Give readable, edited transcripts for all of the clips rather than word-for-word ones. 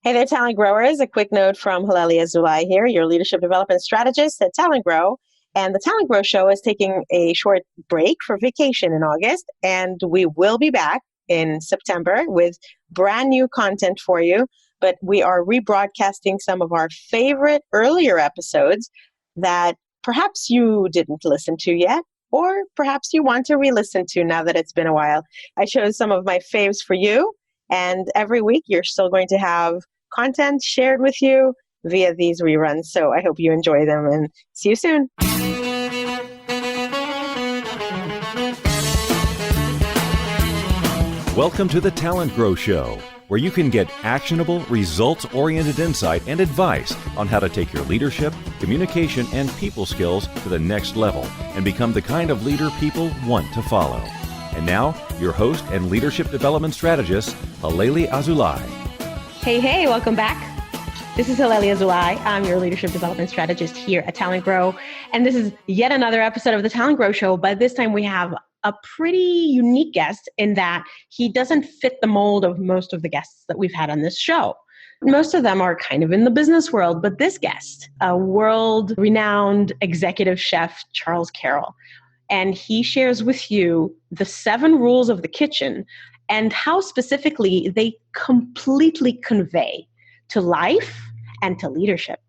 Hey there, talent growers. A quick note from Halelly Azulay here, your leadership development strategist at TalentGrow. And the TalentGrow Show is taking a short break for vacation in August, and we will be back in September with brand new content for you. But we are rebroadcasting some of our favorite earlier episodes that perhaps you didn't listen to yet, or perhaps you want to re-listen to now that it's been a while. I chose some of my faves for you, and every week you're still going to have content shared with you via these reruns. So I hope you enjoy them and see you soon. Welcome to the TalentGrow Show, where you can get actionable, results-oriented insight and advice on how to take your leadership, communication, and people skills to the next level and become the kind of leader people want to follow. And now, your host and leadership development strategist, Halelly Azulay. Hey, welcome back. This is Halelly Azulay. I'm your leadership development strategist here at TalentGrow. And this is yet another episode of the TalentGrow Show, but this time we have a pretty unique guest in that he doesn't fit the mold of most of the guests that we've had on this show. Most of them are kind of in the business world, but this guest, a world-renowned executive chef, Charles Carroll, and he shares with you the 7 rules of the kitchen and how specifically they completely convey to life and to leadership.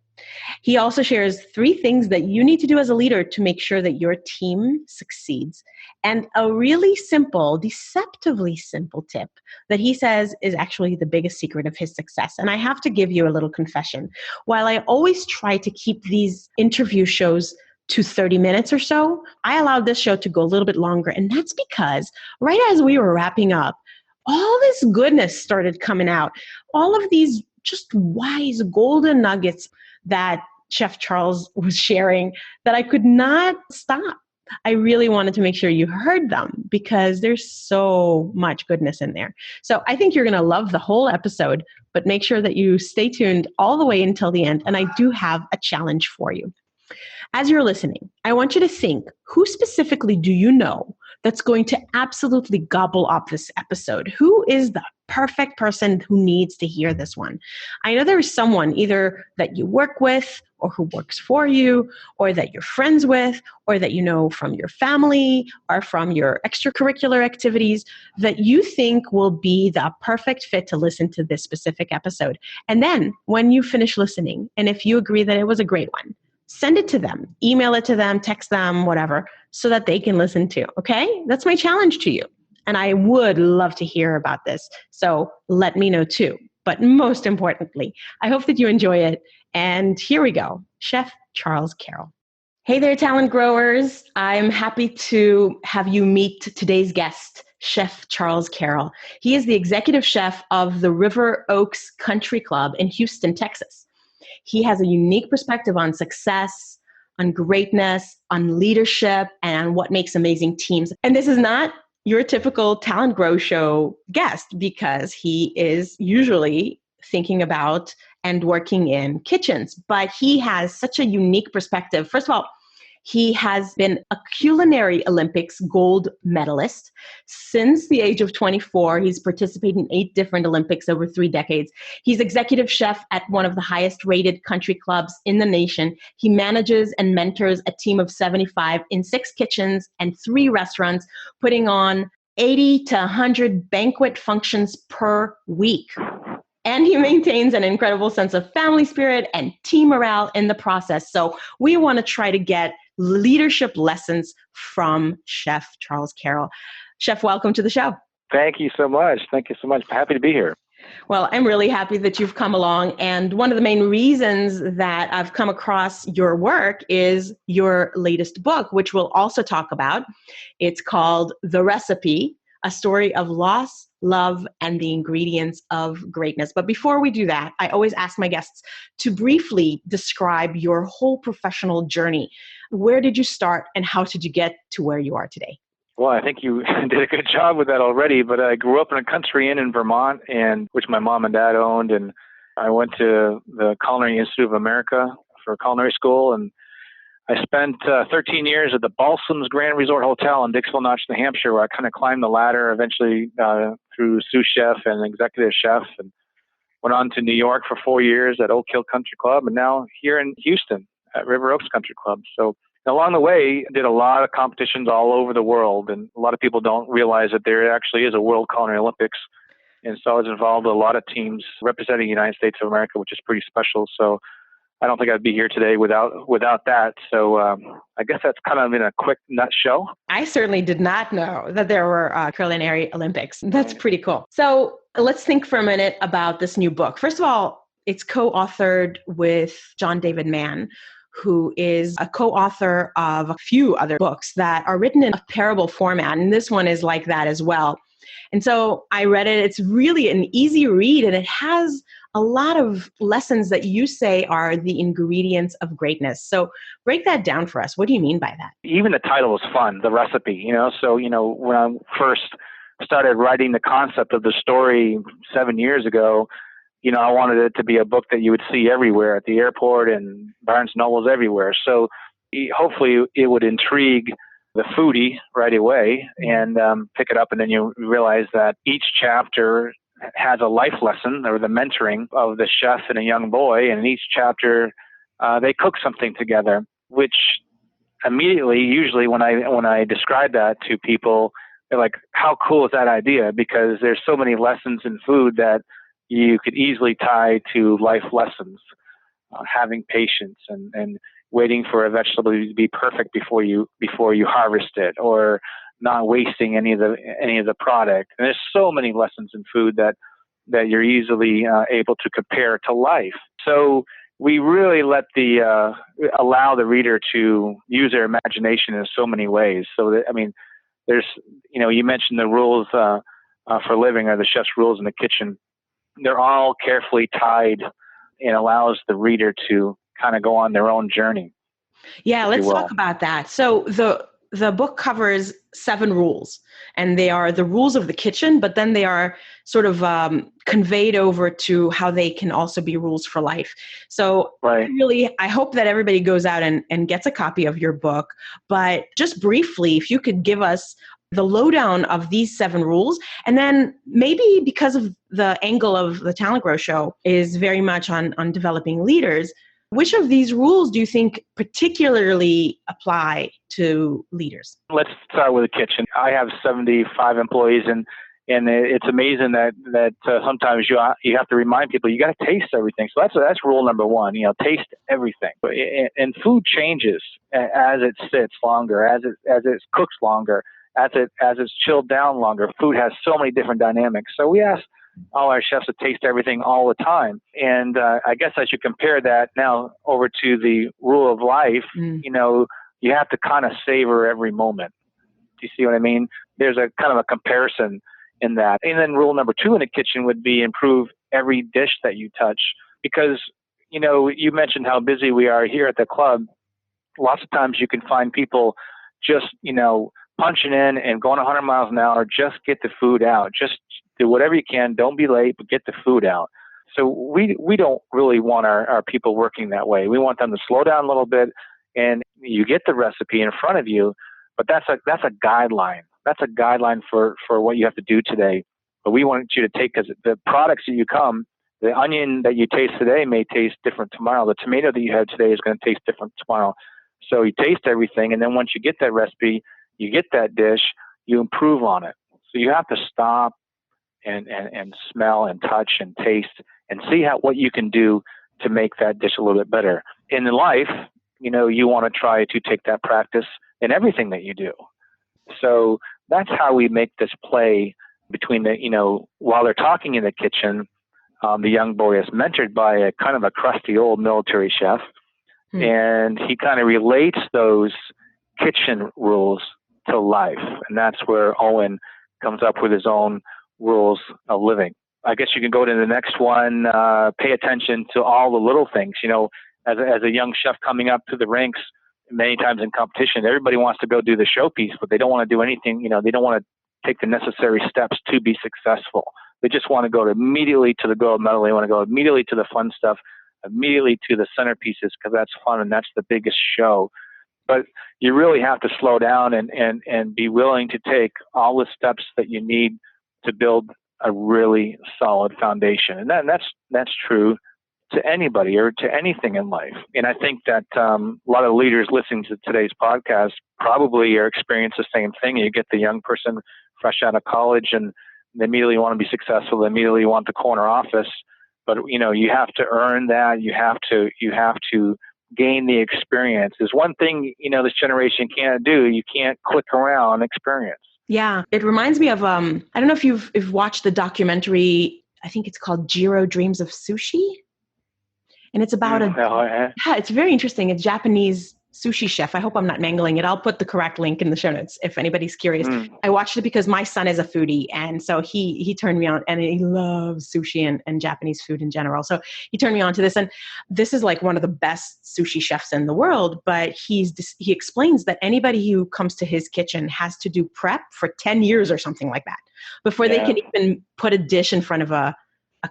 He also shares 3 things that you need to do as a leader to make sure that your team succeeds, and a really simple, deceptively simple tip that he says is actually the biggest secret of his success. And I have to give you a little confession. While I always try to keep these interview shows to 30 minutes or so, I allowed this show to go a little bit longer. And that's because right as we were wrapping up, all this goodness started coming out. All of these just wise golden nuggets that Chef Charles was sharing that I could not stop. I really wanted to make sure you heard them because there's so much goodness in there. So I think you're going to love the whole episode, but make sure that you stay tuned all the way until the end. And I do have a challenge for you. As you're listening, I want you to think, who specifically do you know that's going to absolutely gobble up this episode? Who is the perfect person who needs to hear this one? I know there is someone either that you work with or who works for you or that you're friends with or that you know from your family or from your extracurricular activities that you think will be the perfect fit to listen to this specific episode. And then when you finish listening, and if you agree that it was a great one, send it to them, email it to them, text them, whatever, so that they can listen too, okay? That's my challenge to you. And I would love to hear about this. So let me know too. But most importantly, I hope that you enjoy it. And here we go, Chef Charles Carroll. Hey there, talent growers. I'm happy to have you meet today's guest, Chef Charles Carroll. He is the executive chef of the River Oaks Country Club in Houston, Texas. He has a unique perspective on success, on greatness, on leadership, and on what makes amazing teams. And this is not your typical TalentGrow Show guest because he is usually thinking about and working in kitchens, but he has such a unique perspective. First of all, he has been a culinary Olympics gold medalist. Since the age of 24, he's participated in 8 different Olympics over 3 decades. He's executive chef at one of the highest rated country clubs in the nation. He manages and mentors a team of 75 in 6 kitchens and 3 restaurants, putting on 80 to 100 banquet functions per week. And he maintains an incredible sense of family spirit and team morale in the process. So we want to try to get leadership lessons from Chef Charles Carroll. Chef, welcome to the show. Thank you so much. Thank you so much. Happy to be here. Well, I'm really happy that you've come along. And one of the main reasons that I've come across your work is your latest book, which we'll also talk about. It's called The Recipe, A Story of Loss, Love, and the Ingredients of Greatness. But before we do that, I always ask my guests to briefly describe your whole professional journey. Where did you start and how did you get to where you are today? Well, I think you did a good job with that already, but I grew up in a country inn in Vermont, which my mom and dad owned, and I went to the Culinary Institute of America for culinary school, and I spent 13 years at the Balsams Grand Resort Hotel in Dixville Notch, New Hampshire, where I kind of climbed the ladder eventually through sous chef and executive chef. And went on to New York for 4 years at Oak Hill Country Club, and now here in Houston at River Oaks Country Club. So along the way, did a lot of competitions all over the world, and a lot of people don't realize that there actually is a World Culinary Olympics. And so I was involved with a lot of teams representing the United States of America, which is pretty special. So I don't think I'd be here today without that. So I guess that's kind of in a quick nutshell. I certainly did not know that there were culinary Olympics. That's pretty cool. So let's think for a minute about this new book. First of all, it's co-authored with John David Mann, who is a co-author of a few other books that are written in a parable format. And this one is like that as well. And so I read it. It's really an easy read, and it has a lot of lessons that you say are the ingredients of greatness. So break that down for us. What do you mean by that? Even the title is fun, the recipe, So, when I first started writing the concept of the story 7 years ago, I wanted it to be a book that you would see everywhere at the airport and Barnes & Nobles everywhere. So hopefully it would intrigue the foodie right away and pick it up. And then you realize that each chapter has a life lesson or the mentoring of the chef and a young boy. And in each chapter, they cook something together, which immediately, usually when I describe that to people, they're like, how cool is that idea? Because there's so many lessons in food that you could easily tie to life lessons, having patience and waiting for a vegetable to be perfect before you harvest it, or not wasting any of the product. And there's so many lessons in food that you're easily able to compare to life. So we really allow the reader to use their imagination in so many ways. So that, there's, you mentioned the rules for living, or the chef's rules in the kitchen. They're all carefully tied and allows the reader to kind of go on their own journey. Yeah, let's talk about that. So the book covers 7 rules, and they are the rules of the kitchen, but then they are sort of conveyed over to how they can also be rules for life. So right. I hope that everybody goes out and gets a copy of your book. But just briefly, if you could give us the lowdown of these 7 rules, and then maybe because of the angle of the TalentGrow Show is very much on developing leaders, which of these rules do you think particularly apply to leaders? Let's start with the kitchen. I have 75 employees, and it's amazing that sometimes you have to remind people you got to taste everything. So that's rule number 1. Taste everything. And food changes as it sits longer, as it cooks longer, as it's chilled down longer. Food has so many different dynamics. So we ask all our chefs to taste everything all the time. And I guess I should compare that now over to the rule of life. You have to kind of savor every moment. Do you see what I mean? There's a kind of a comparison in that. And then rule number 2 in the kitchen would be improve every dish that you touch. Because, you mentioned how busy we are here at the club. Lots of times you can find people just, punching in and going 100 miles an hour, just get the food out. Just do whatever you can. Don't be late, but get the food out. So we don't really want our people working that way. We want them to slow down a little bit, and you get the recipe in front of you, but that's a guideline. That's a guideline for what you have to do today. But we want you to take, because the products that the onion that you taste today may taste different tomorrow. The tomato that you have today is going to taste different tomorrow. So you taste everything, and then once you get that recipe, you get that dish, you improve on it. So you have to stop and smell and touch and taste and see what you can do to make that dish a little bit better. In life, you want to try to take that practice in everything that you do. So that's how we make this play between while they're talking in the kitchen, the young boy is mentored by a kind of a crusty old military chef. And he kind of relates those kitchen rules to life. And that's where Owen comes up with his own rules of living. I guess you can go to the next one, pay attention to all the little things. As a young chef coming up to the ranks, many times in competition, everybody wants to go do the showpiece, but they don't want to do anything. They don't want to take the necessary steps to be successful. They just want to go immediately to the gold medal. They want to go immediately to the fun stuff, immediately to the centerpieces, because that's fun and that's the biggest show. But you really have to slow down and be willing to take all the steps that you need to build a really solid foundation. And that's true to anybody or to anything in life. And I think that a lot of leaders listening to today's podcast probably are experiencing the same thing. You get the young person fresh out of college and they immediately want to be successful. They immediately want the corner office. But, you have to earn that. You have to gain the experience. There's one thing, this generation can't do. You can't click around experience. Yeah. It reminds me of, I don't know if you've watched the documentary, I think it's called Jiro Dreams of Sushi. And it's about it's very interesting. It's Japanese sushi chef. I hope I'm not mangling it. I'll put the correct link in the show notes if anybody's curious. I watched it because my son is a foodie. And so he turned me on, and he loves sushi and Japanese food in general. So he turned me on to this. And this is like one of the best sushi chefs in the world. But he explains that anybody who comes to his kitchen has to do prep for 10 years or something like that before they can even put a dish in front of a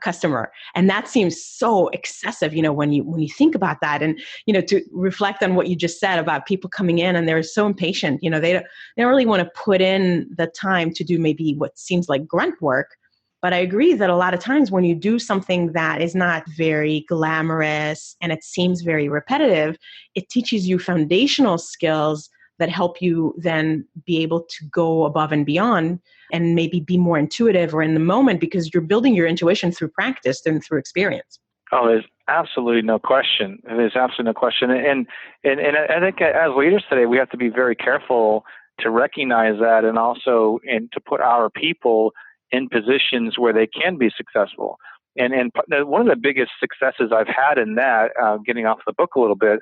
customer. And that seems so excessive, when you think about that, and, to reflect on what you just said about people coming in and they're so impatient, they don't really want to put in the time to do maybe what seems like grunt work. But I agree that a lot of times when you do something that is not very glamorous and it seems very repetitive, it teaches you foundational skills that help you then be able to go above and beyond and maybe be more intuitive or in the moment, because you're building your intuition through practice and through experience. Oh, there's absolutely no question. There's absolutely no question. And I think as leaders today, we have to be very careful to recognize that, and also to put our people in positions where they can be successful. And one of the biggest successes I've had in that, getting off the book a little bit,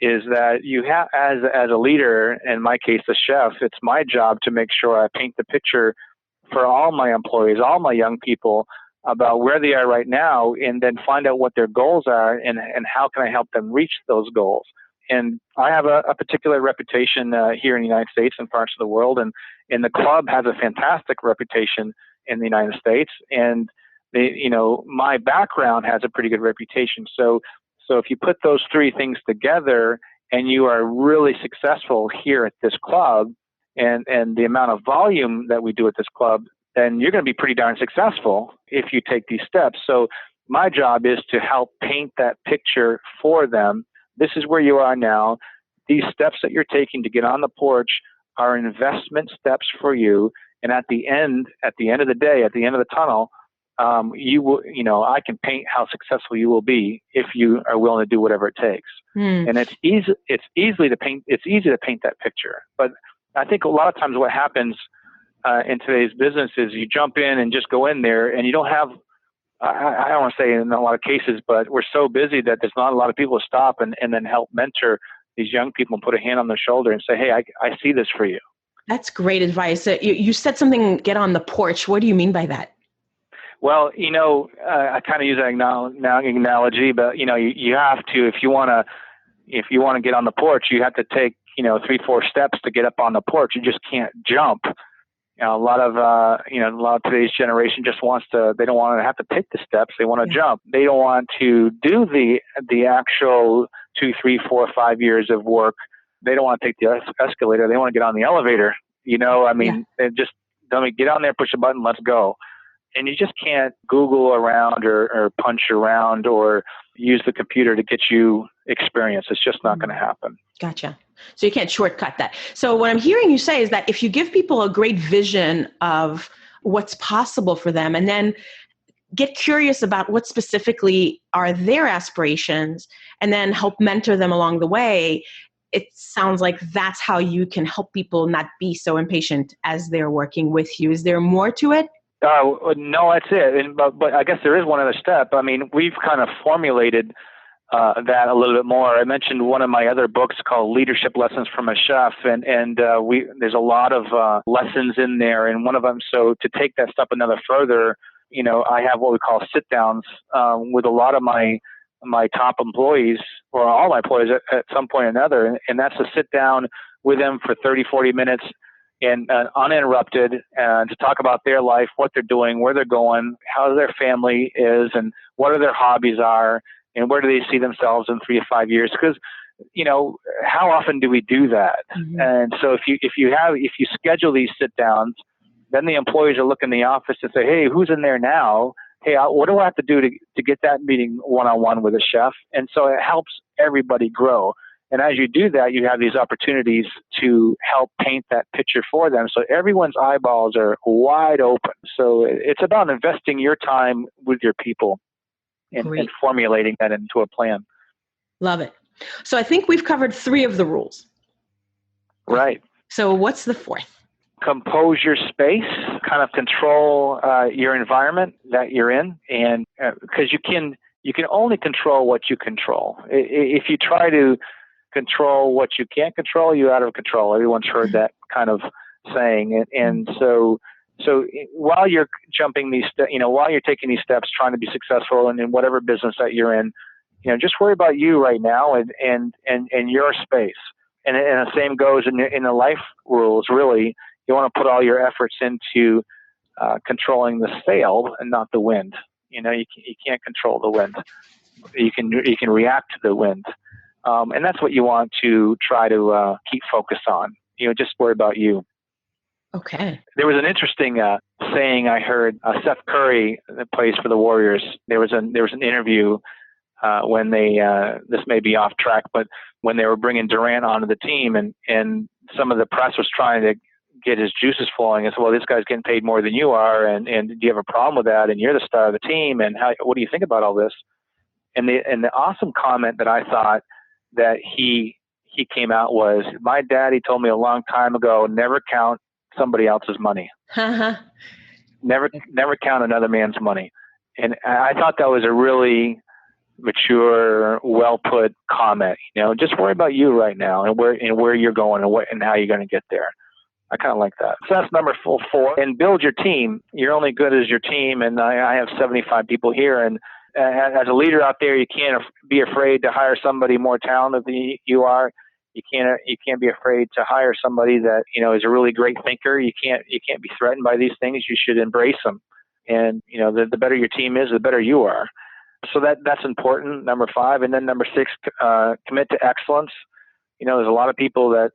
is that you have, as a leader, in my case, a chef, it's my job to make sure I paint the picture for all my employees, all my young people, about where they are right now, and then find out what their goals are and how can I help them reach those goals. And I have a particular reputation here in the United States and parts of the world, and the club has a fantastic reputation in the United States, and my background has a pretty good reputation. So if you put those three things together and you are really successful here at this club and the amount of volume that we do at this club, then you're going to be pretty darn successful if you take these steps. So my job is to help paint that picture for them. This is where you are now. These steps that you're taking to get on the porch are investment steps for you. And at the end of the day, at the end of the tunnel, you will, I can paint how successful you will be if you are willing to do whatever it takes. And it's easy to paint that picture. But I think a lot of times what happens in today's business is you jump in and just go in there, and you don't have, I don't want to say in a lot of cases, but we're so busy that there's not a lot of people to stop and then help mentor these young people and put a hand on their shoulder and say, hey, I see this for you. That's great advice. You said something, get on the porch. What do you mean by that? Well, I kind of use that analogy, but you have to, if you want to get on the porch, you have to take 3-4 steps to get up on the porch. You just can't jump. A lot of today's generation just they don't want to have to take the steps. They want to jump. They don't want to do the actual 2, 3, 4, 5 years of work. They don't want to take the escalator. They want to get on the elevator. They just get on there, push a button, let's go. And you just can't Google around or punch around or use the computer to get you experience. It's just not going to happen. Gotcha. So you can't shortcut that. So what I'm hearing you say is that if you give people a great vision of what's possible for them, and then get curious about what specifically are their aspirations, and then help mentor them along the way, it sounds like that's how you can help people not be so impatient as they're working with you. Is there more to it? No, that's it. But I guess there is one other step. We've kind of formulated that a little bit more. I mentioned one of my other books called Leadership Lessons from a Chef, and there's a lot of lessons in there. And one of them, so to take that step another further, I have what we call sit downs with a lot of my top employees, or all my employees at some point or another, and that's to sit down with them for 30, 40 minutes. And uninterrupted, to talk about their life, what they're doing, where they're going, how their family is, and what are their hobbies are, and where do they see themselves in 3 to 5 years? Because, how often do we do that? Mm-hmm. And so if you schedule these sit downs, then the employees are looking in the office to say, hey, who's in there now? Hey, what do I have to do to get that meeting one-on-one with a chef? And so it helps everybody grow. And as you do that, you have these opportunities to help paint that picture for them. So everyone's eyeballs are wide open. So it's about investing your time with your people and formulating that into a plan. Love it. So I think we've covered 3 of the rules. Right. So what's the 4th? Compose your space, kind of control your environment that you're in. And because you can only control what you control. If you try to control what you can't control, you're out of control. Everyone's heard that kind of saying. And so while you're jumping these, while you're taking these steps, trying to be successful in whatever business that you're in, just worry about you right now and your space. And the same goes in the life rules. Really, you want to put all your efforts into controlling the sail and not the wind. You can't control the wind. You can react to the wind. And that's what you want to try to keep focused on. Just worry about you. Okay. There was an interesting saying I heard. Steph Curry, that plays for the Warriors. There was an interview when they this may be off track, but when they were bringing Durant onto the team, and some of the press was trying to get his juices flowing, and said, "Well, this guy's getting paid more than you are, and do you have a problem with that? And you're the star of the team, and what do you think about all this?" And the awesome comment that I thought that he came out was, "My daddy told me a long time ago, never count somebody else's money. Never count another man's money." And I thought that was a really mature, well put comment. Just worry about you right now and where you're going and how you're going to get there. I kind of like that. So that's number 4. And build your team. You're only good as your team. And I have 75 people here. And as a leader out there, you can't be afraid to hire somebody more talented than you are. You can't be afraid to hire somebody that is a really great thinker. You can't be threatened by these things. You should embrace them. And the better your team is, the better you are. So that's important. Number 5, and then number 6, commit to excellence. There's a lot of people that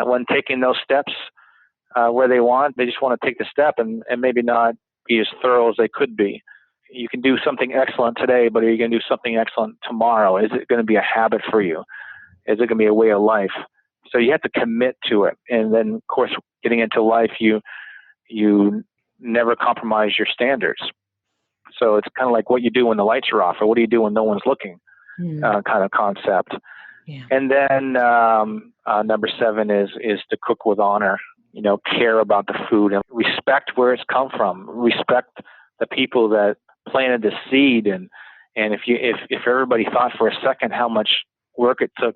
when taking those steps where they want, they just want to take the step and maybe not be as thorough as they could be. You can do something excellent today, but are you going to do something excellent tomorrow? Is it going to be a habit for you? Is it going to be a way of life? So you have to commit to it. And then, of course, getting into life, you never compromise your standards. So it's kind of like what you do when the lights are off, or what do you do when no one's looking, kind of concept. Yeah. And then number 7 is to cook with honor. Care about the food and respect where it's come from. Respect the people that planted the seed. And if everybody thought for a second how much work it took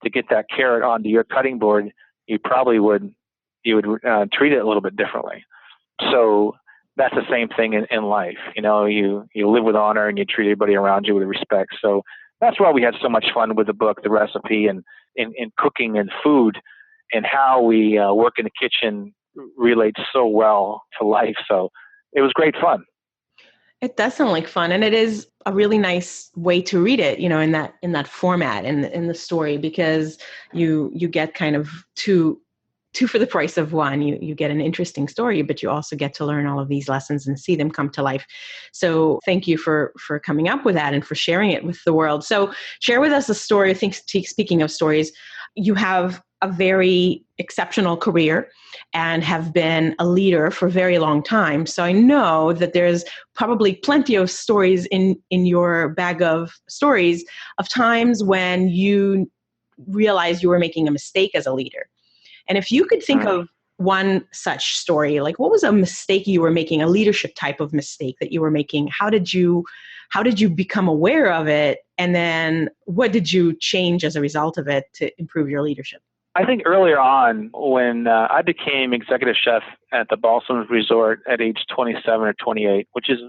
to get that carrot onto your cutting board, you probably would treat it a little bit differently. So that's the same thing in life. You live with honor and you treat everybody around you with respect. So that's why we had so much fun with the book, the recipe, and cooking and food, and how we work in the kitchen relates so well to life. So it was great fun. It does sound like fun, and it is a really nice way to read it, in that format in the story, because you get kind of two for the price of one. You get an interesting story, but you also get to learn all of these lessons and see them come to life. So thank you for coming up with that and for sharing it with the world. So share with us a story. I think, speaking of stories, you have a very exceptional career and have been a leader for a very long time. So I know that there's probably plenty of stories in your bag of stories of times when you realized you were making a mistake as a leader. And if you could think of one such story, like what was a mistake you were making, a leadership type of mistake that you were making? How did you become aware of it? And then what did you change as a result of it to improve your leadership? I think earlier on, when I became executive chef at the Balsams Resort at age 27 or 28, which is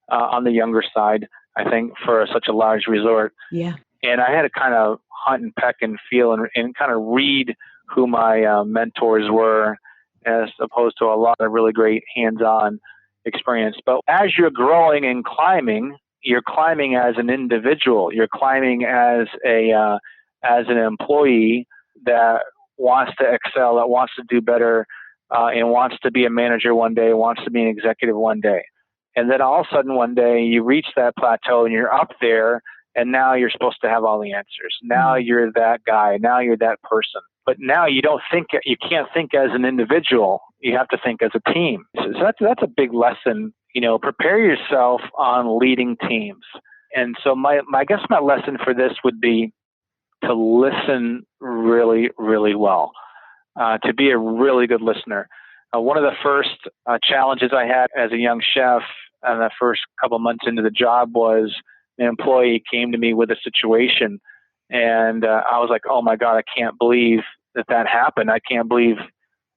on the younger side, I think, for such a large resort. Yeah. And I had to kind of hunt and peck and feel and kind of read who my mentors were, as opposed to a lot of really great hands-on experience. But as you're growing and climbing, you're climbing as an individual. You're climbing as an employee that wants to excel, that wants to do better, and wants to be a manager one day, wants to be an executive one day. And then all of a sudden one day you reach that plateau and you're up there, and now you're supposed to have all the answers. Now you're that guy. Now you're that person. But now you can't think as an individual. You have to think as a team. So that's a big lesson. Prepare yourself on leading teams. And so I guess my lesson for this would be to listen really, really well, to be a really good listener. One of the first challenges I had as a young chef and the first couple months into the job was an employee came to me with a situation, and I was like, oh my God, I can't believe that happened. I can't believe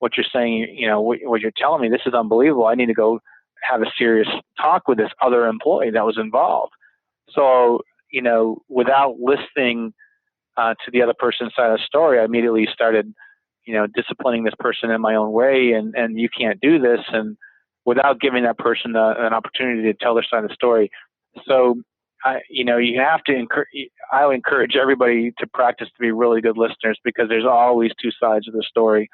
what you're saying, what you're telling me. This is unbelievable. I need to go have a serious talk with this other employee that was involved. So, without listening to the other person's side of the story, I immediately started, disciplining this person in my own way, and you can't do this, and without giving that person an opportunity to tell their side of the story. So, you have to I would encourage everybody to practice to be really good listeners, because there's always two sides of the story,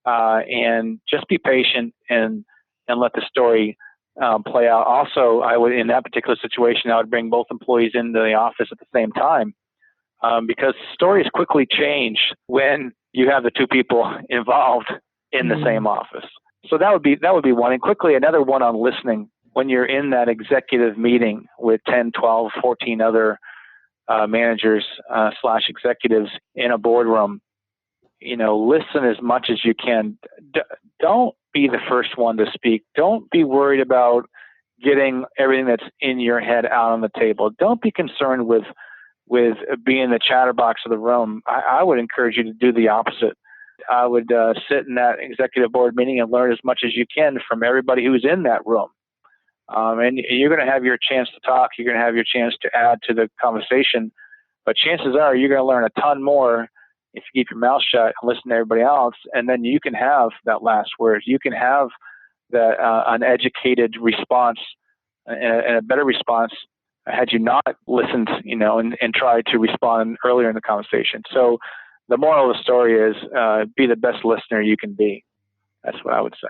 and just be patient and let the story play out. Also, I would, in that particular situation, I would bring both employees into the office at the same time, because stories quickly change when you have the two people involved in the same office. So that would be one. And quickly, another one on listening. When you're in that executive meeting with 10, 12, 14 other managers / executives in a boardroom, listen as much as you can. Don't be the first one to speak. Don't be worried about getting everything that's in your head out on the table. Don't be concerned with being the chatterbox of the room. I would encourage you to do the opposite. I would sit in that executive board meeting and learn as much as you can from everybody who's in that room. And you're going to have your chance to talk. You're going to have your chance to add to the conversation. But chances are you're going to learn a ton more if you keep your mouth shut and listen to everybody else. And then you can have that last word. You can have that an educated response and a better response had you not listened, and tried to respond earlier in the conversation. So the moral of the story is be the best listener you can be. That's what I would say.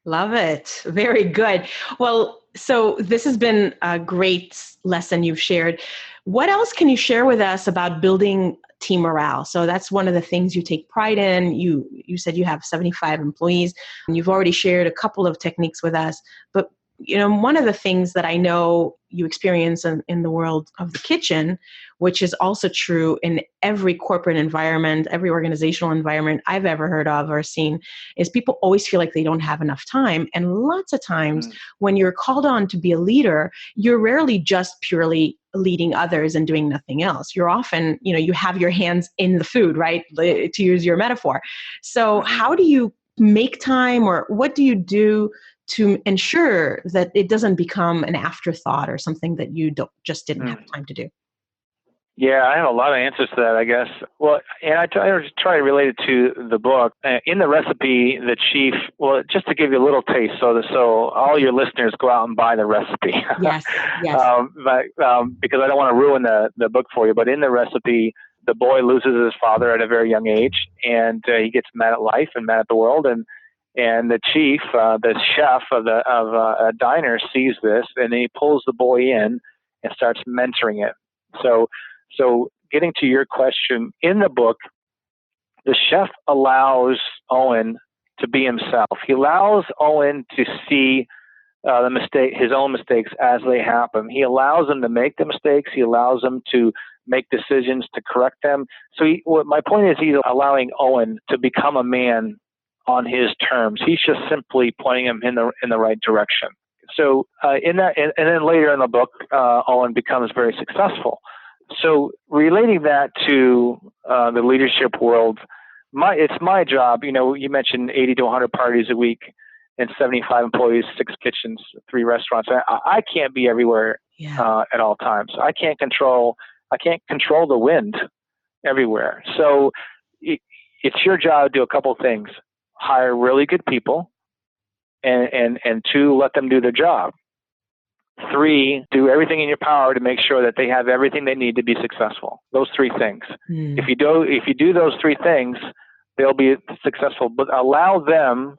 Love it. Very good. Well, so this has been a great lesson you've shared. What else can you share with us about building team morale? So that's one of the things you take pride in. You said you have 75 employees, and you've already shared a couple of techniques with us. But one of the things that I know you experience in the world of the kitchen, which is also true in every corporate environment, every organizational environment I've ever heard of or seen, is people always feel like they don't have enough time. And lots of times when you're called on to be a leader, you're rarely just purely leading others and doing nothing else. You're often, you have your hands in the food, right? To use your metaphor. So how do you make time, or what do you do to ensure that it doesn't become an afterthought or something that you didn't have time to do? Yeah, I have a lot of answers to that, I guess. Well, and I try to relate it to the book. In the recipe, the chief, just to give you a little taste, so all your listeners go out and buy the recipe. Yes. Because I don't want to ruin the book for you. But in the recipe, the boy loses his father at a very young age, and he gets mad at life and mad at the world, and the chief, the chef of a diner, sees this, and he pulls the boy in and starts mentoring it. So getting to your question, in the book, the chef allows Owen to be himself. He allows Owen to see his own mistakes as they happen. He allows him to make the mistakes. He allows him to make decisions to correct them. So my point is, he's allowing Owen to become a man on his terms. He's just simply pointing him in the right direction. So and then later in the book, Owen becomes very successful. So relating that to the leadership world, it's my job. You mentioned 80 to 100 parties a week and 75 employees, 6 kitchens, 3 restaurants. I can't be everywhere at all times. I can't control the wind everywhere. So it's your job to do a couple of things: hire really good people, and 2, let them do their job. 3, do everything in your power to make sure that they have everything they need to be successful. Those 3 things. If you do those 3 things, they'll be successful. But allow them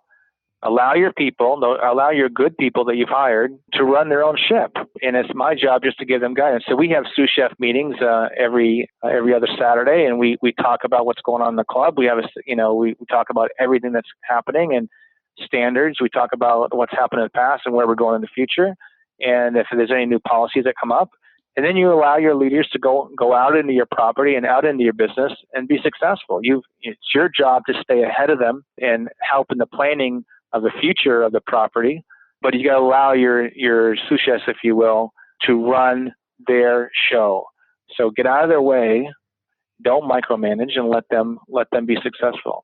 Allow your people, allow your good people that you've hired to run their own ship. And it's my job just to give them guidance. So we have sous chef meetings every other Saturday, and we talk about what's going on in the club. We have we talk about everything that's happening and standards. We talk about what's happened in the past and where we're going in the future, and if there's any new policies that come up. And then you allow your leaders to go out into your property and out into your business and be successful. It's your job to stay ahead of them and help in the planning of the future of the property, but you got to allow your sous chefs, if you will, to run their show. So get out of their way, don't micromanage, and let them be successful.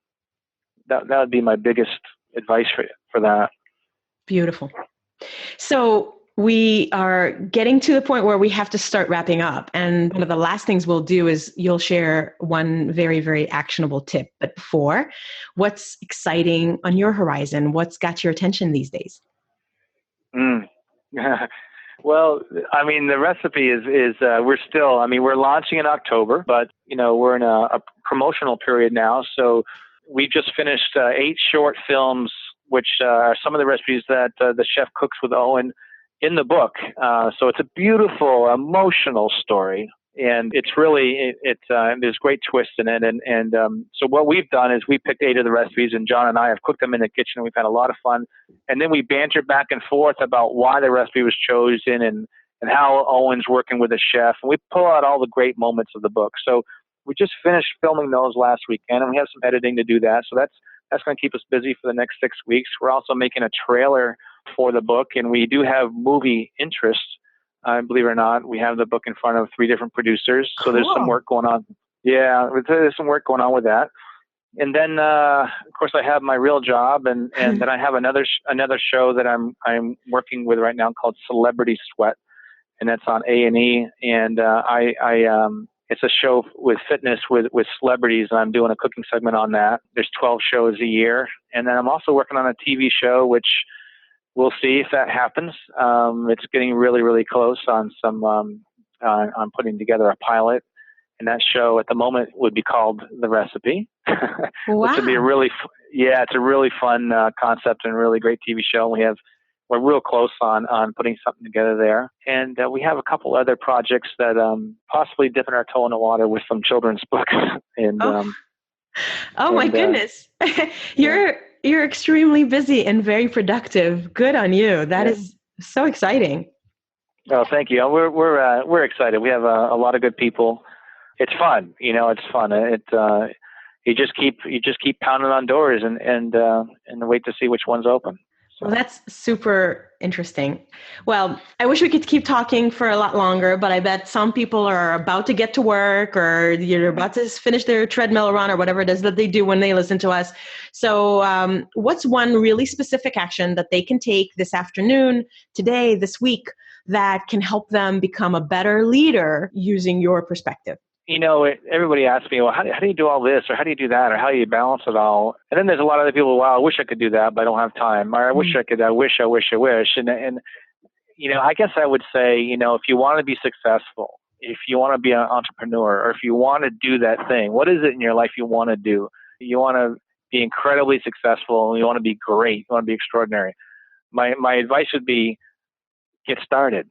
That would be my biggest advice for that. Beautiful. So we are getting to the point where we have to start wrapping up. And one of the last things we'll do is you'll share one very, very actionable tip. But before, what's exciting on your horizon? What's got your attention these days? Well, I mean, the recipe is we're launching in October, but, we're in a promotional period now. So we just finished 8 short films, which are some of the recipes that the chef cooks with Owen in the book. So it's a beautiful, emotional story. And it's really, there's great twists in it. And so what we've done is we picked 8 of the recipes, and John and I have cooked them in the kitchen. We've had a lot of fun. And then we banter back and forth about why the recipe was chosen and how Owen's working with the chef. And we pull out all the great moments of the book. So we just finished filming those last weekend, and we have some editing to do that. So that's going to keep us busy for the next 6 weeks. We're also making a trailer for the book, and we do have movie interest. Believe it or not, we have the book in front of 3 different producers. So There's some work going on. Yeah, there's some work going on with that. And then, of course, I have my real job, and then I have another show that I'm working with right now called Celebrity Sweat, and that's on A&E. And it's a show with fitness with celebrities, and I'm doing a cooking segment on that. There's 12 shows a year, and then I'm also working on a TV show, which we'll see if that happens. It's getting really, really close on some. I'm putting together a pilot, and that show at the moment would be called The Recipe. Wow. Which would be it's a really fun concept and a really great TV show. We're real close on putting something together there, and we have a couple other projects that possibly dipping our toe in the water with some children's books. And my goodness, you're extremely busy and very productive. Good on you. That is so exciting. Oh, thank you. We're excited. We have a lot of good people. It's fun. It's fun. You just keep pounding on doors and wait to see which ones open. Well, that's super interesting. Well, I wish we could keep talking for a lot longer, but I bet some people are about to get to work, or you're about to finish their treadmill run, or whatever it is that they do when they listen to us. So what's one really specific action that they can take this afternoon, today, this week, that can help them become a better leader using your perspective? Everybody asks me, well, how do you do all this, or how do you do that, or how do you balance it all? And then there's a lot of other people, well, I wish I could do that, but I don't have time. Or I wish I could, I wish. And I guess I would say, if you want to be successful, if you want to be an entrepreneur, or if you want to do that thing, what is it in your life you want to do? You want to be incredibly successful, and you want to be great. You want to be extraordinary. My advice would be, get started.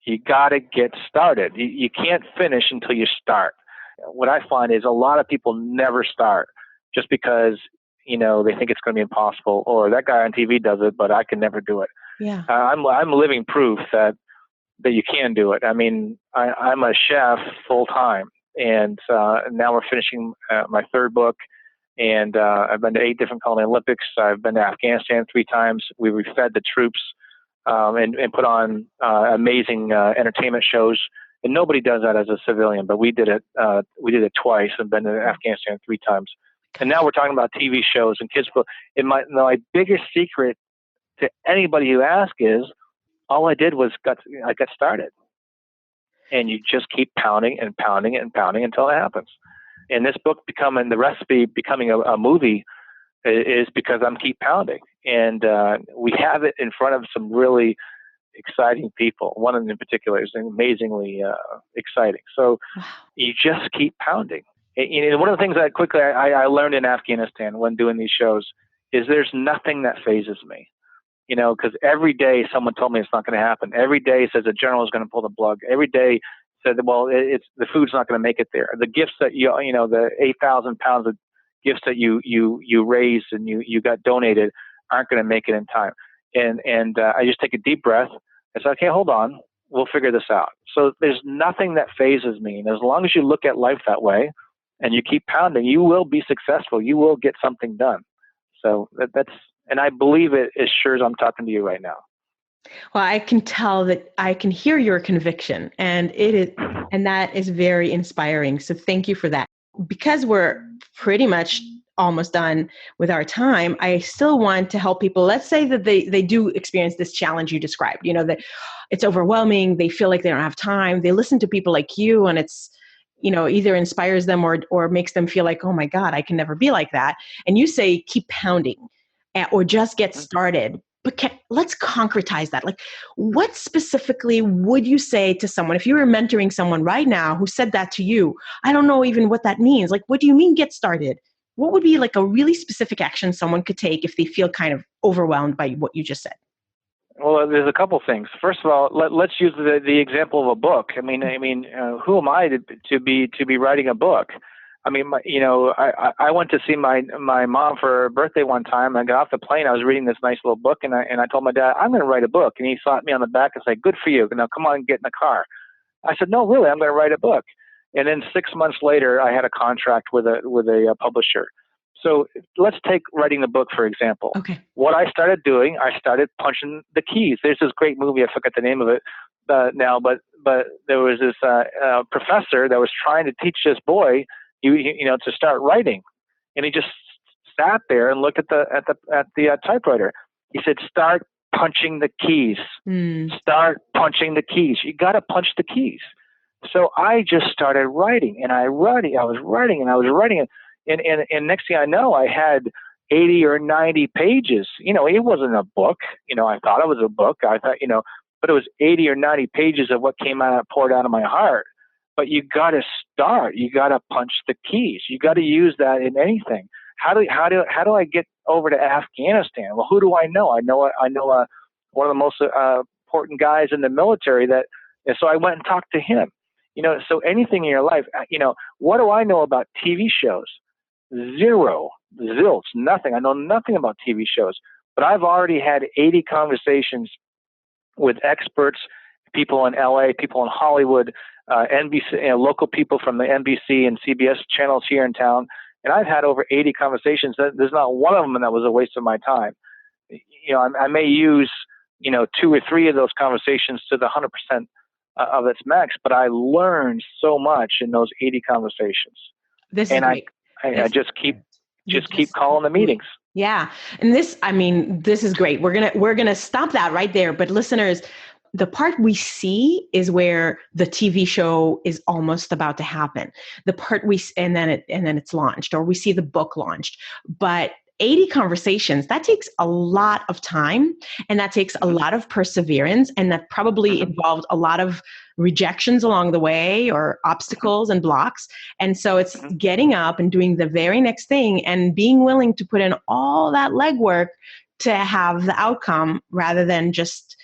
You got to get started. You can't finish until you start. What I find is a lot of people never start just because, they think it's going to be impossible, or that guy on TV does it, but I can never do it. Yeah. I'm living proof that you can do it. I mean, I'm a chef full time, and now we're finishing my 3rd book, and I've been to 8 different Culinary Olympics. I've been to Afghanistan 3 times. We fed the troops. And put on amazing entertainment shows, and nobody does that as a civilian. But we did it. We did it twice, and been to Afghanistan 3 times. And now we're talking about TV shows and kids' books. And my biggest secret to anybody who asks is, all I did was I got started. And you just keep pounding and pounding and pounding until it happens. And this book The Recipe becoming a movie is because I'm keep pounding. And we have it in front of some really exciting people. One of them in particular is amazingly exciting. So you just keep pounding. And one of the things that I learned in Afghanistan when doing these shows is there's nothing that phases me. Because every day someone told me it's not going to happen. Every day says a general is going to pull the plug. Every day said, well, it's the food's not going to make it there. The gifts that the 8,000 pounds of gifts that you raised and you got donated aren't going to make it in time. And I just take a deep breath. I say, okay, hold on, we'll figure this out. So there's nothing that phases me. And as long as you look at life that way and you keep pounding, you will be successful. You will get something done. So that's. And I believe it as sure as I'm talking to you right now. Well, I can tell that I can hear your conviction, and that is very inspiring. So thank you for that. Because we're pretty much almost done with our time, I still want to help people. Let's say that they do experience this challenge you described, that it's overwhelming. They feel like they don't have time. They listen to people like you, and it's, either inspires them or makes them feel like, oh my God, I can never be like that. And you say, keep pounding. Or just get started. But let's concretize that. Like, what specifically would you say to someone, if you were mentoring someone right now who said that to you? I don't know even what that means. Like, what do you mean get started? What would be like a really specific action someone could take if they feel kind of overwhelmed by what you just said? Well, there's a couple things. First of all, let's use the example of a book. I mean, who am I to be writing a book? I mean, I went to see my mom for her birthday one time. I got off the plane. I was reading this nice little book, and I told my dad, I'm going to write a book. And he slapped me on the back and said, good for you. Now come on, get in the car. I said, no, really, I'm going to write a book. And then 6 months later, I had a contract with a publisher. So let's take writing the book, for example. Okay. What I started doing, I started punching the keys. There's this great movie. I forget the name of it now, but there was this professor that was trying to teach this boy to start writing, and he just sat there and looked at the typewriter. He said, "Start punching the keys. Start punching the keys. You got to punch the keys." So I just started writing, and I was writing, and next thing I know, I had 80 or 90 pages. It wasn't a book. I thought it was a book. I thought, but it was 80 or 90 pages of what poured out of my heart. But you got to start. You got to punch the keys. You got to use that in anything. How do I get over to Afghanistan? Well, who do I know? I know one of the most important guys in the military. And so I went and talked to him. So anything in your life. What do I know about TV shows? Zero, zilch, nothing. I know nothing about TV shows. But I've already had 80 conversations with experts, people in LA, people in Hollywood, NBC, local people from the NBC and CBS channels here in town, and I've had over 80 conversations. There's not one of them that was a waste of my time. I may use 2 or 3 of those conversations to the 100% of its max, but I learned so much in those 80 conversations. I just keep calling the meetings. Yeah, and this is great. We're gonna stop that right there. But listeners, the part we see is where the TV show is almost about to happen. The part and then it's launched, or we see the book launched. But 80 conversations, that takes a lot of time, and that takes a lot of perseverance, and that probably involved a lot of rejections along the way, or obstacles and blocks. And so it's getting up and doing the very next thing and being willing to put in all that legwork to have the outcome, rather than just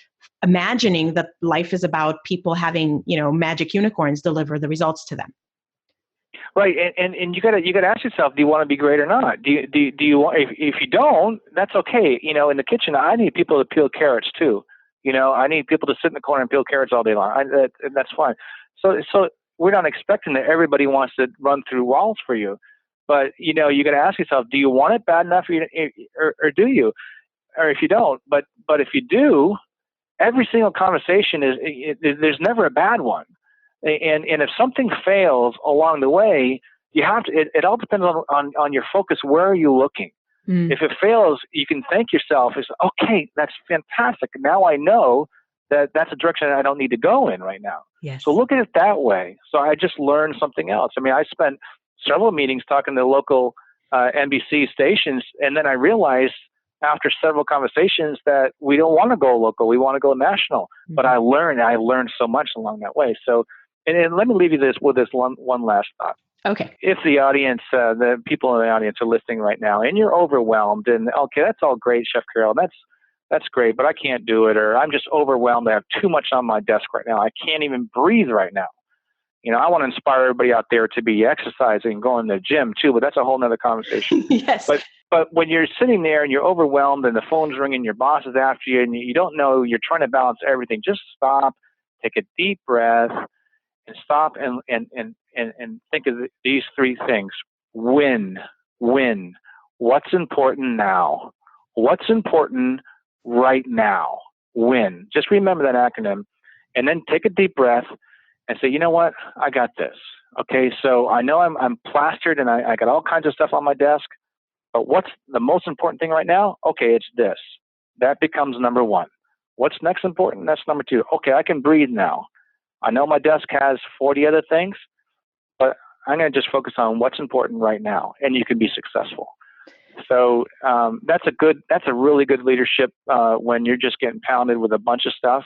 imagining that life is about people having, magic unicorns deliver the results to them. Right, and you gotta ask yourself: do you want to be great or not? Do you want? If you don't, that's okay. In the kitchen, I need people to peel carrots too. I need people to sit in the corner and peel carrots all day long. That's fine. So we're not expecting that everybody wants to run through walls for you, but you got to ask yourself: do you want it bad enough, or do you? Or if you don't, but if you do, every single conversation there's never a bad one. And if something fails along the way, you have to. It all depends on your focus. Where are you looking? If it fails, you can thank yourself. It's okay. That's fantastic. Now I know that's a direction I don't need to go in right now. Yes. So look at it that way. So I just learned something else. I spent several meetings talking to local NBC stations, and then I realized after several conversations that we don't want to go local. We want to go national. But I learned so much along that way. So. And let me leave you with this one last thought. Okay. If the audience, the people in the audience are listening right now and you're overwhelmed and, okay, that's all great, Chef Carroll, that's great, but I can't do it, or I'm just overwhelmed. I have too much on my desk right now. I can't even breathe right now. I want to inspire everybody out there to be exercising, going to the gym too, but that's a whole nother conversation. Yes. But when you're sitting there and you're overwhelmed and the phone's ringing, your boss is after you and you don't know, you're trying to balance everything, just stop, take a deep breath, and stop and think of these three things. Win. What's important now? What's important right now? Win. Just remember that acronym, and then take a deep breath and say, you know what? I got this. Okay, so I know I'm plastered and I got all kinds of stuff on my desk, but what's the most important thing right now? Okay, it's this. That becomes number one. What's next important? That's number two. Okay, I can breathe now. I know my desk has 40 other things, but I'm going to just focus on what's important right now, and you can be successful. So that's a really good leadership when you're just getting pounded with a bunch of stuff.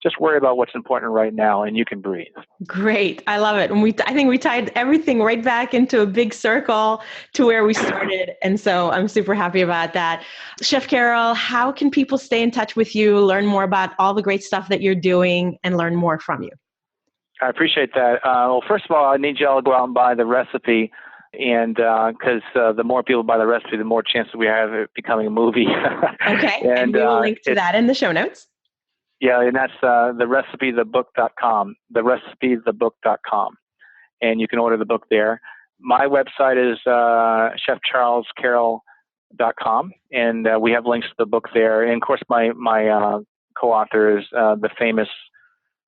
Just worry about what's important right now, and you can breathe. Great. I love it. And I think we tied everything right back into a big circle to where we started. And so I'm super happy about that. Chef Carroll, how can people stay in touch with you, learn more about all the great stuff that you're doing, and learn more from you? I appreciate that. Well, first of all, I need you all to go out and buy the recipe. And because the more people buy the recipe, the more chances we have of it becoming a movie. Okay. And we will link to that in the show notes. Yeah, and that's therecipethebook.com, therecipethebook.com. And you can order the book there. My website is chefcharlescarroll.com, and we have links to the book there. And of course, my co-author is the famous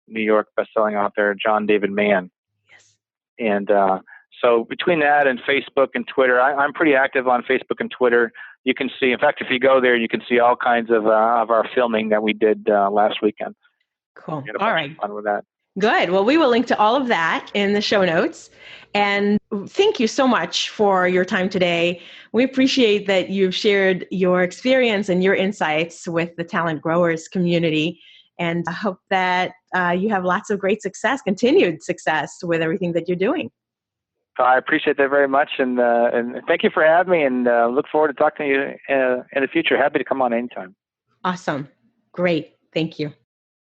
New York bestselling author, John David Mann. Yes. And so between that and Facebook and Twitter, I'm pretty active on Facebook and Twitter. You can see, in fact, if you go there, you can see all kinds of our filming that we did last weekend. Cool. All right. Fun with that. Good. Well, we will link to all of that in the show notes. And thank you so much for your time today. We appreciate that you've shared your experience and your insights with the Talent Growers community. And I hope that you have lots of great success, continued success with everything that you're doing. I appreciate that very much, and thank you for having me, and look forward to talking to you in the future. Happy to come on anytime. Awesome. Great. Thank you.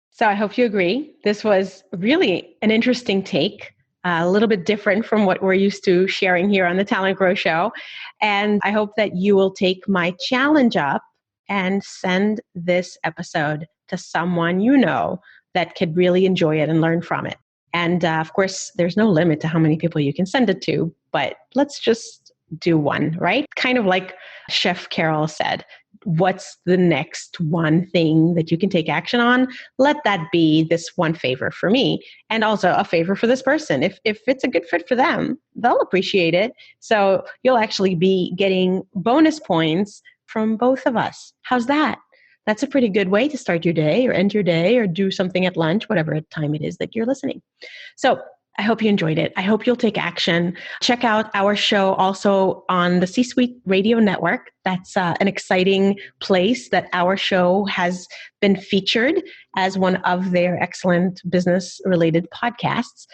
So I hope you agree. This was really an interesting take, a little bit different from what we're used to sharing here on the Talent Grow Show. And I hope that you will take my challenge up and send this episode to someone you know that could really enjoy it and learn from it. And of course, there's no limit to how many people you can send it to, but let's just do one, right? Kind of like Chef Carroll said, what's the next one thing that you can take action on? Let that be this one favor for me, and also a favor for this person. If it's a good fit for them, they'll appreciate it. So you'll actually be getting bonus points from both of us. How's that? That's a pretty good way to start your day or end your day or do something at lunch, whatever time it is that you're listening. So I hope you enjoyed it. I hope you'll take action. Check out our show also on the C-Suite Radio Network. That's an exciting place that our show has been featured as one of their excellent business-related podcasts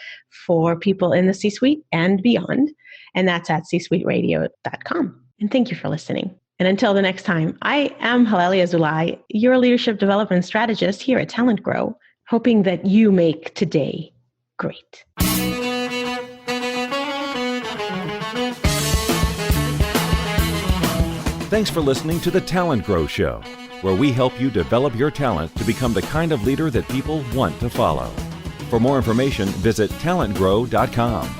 for people in the C-Suite and beyond. And that's at csuiteradio.com. And thank you for listening. And until the next time, I am Halelly Azulay, your leadership development strategist here at Talent Grow, hoping that you make today great. Thanks for listening to the Talent Grow Show, where we help you develop your talent to become the kind of leader that people want to follow. For more information, visit talentgrow.com.